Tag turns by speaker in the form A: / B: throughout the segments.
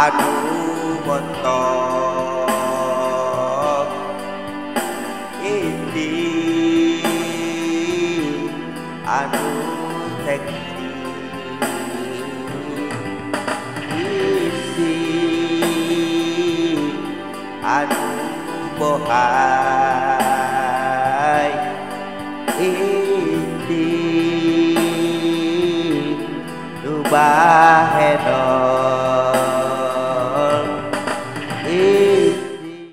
A: Aduh montok ini anu seksi ini anu bohai ini rubah hedon ini.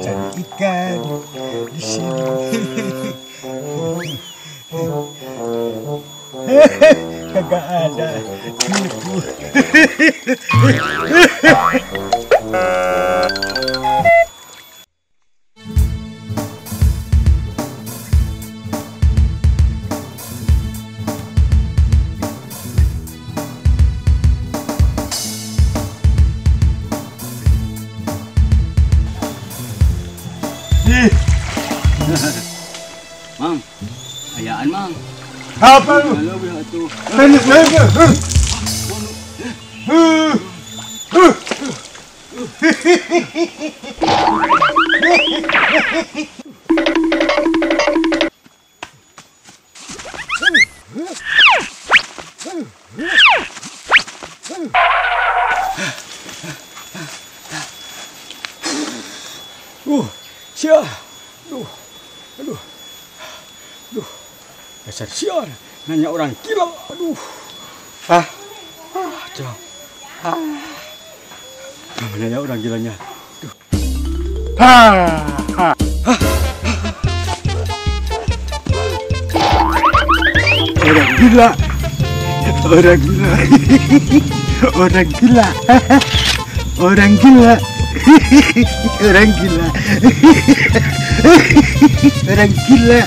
B: Cari ikan di sini. Kagak ada.
C: Mang, ayaan mang.
B: Apa lu?
C: Halo bilang itu.
B: Sial. Aduh. Dasar sial. Nanya orang gila. Aduh. Jauh. Mana ya orang gilanya? Aduh. Orang gila. Orang gila. Orang gila. Orang gila. Orang gila. Orang gila.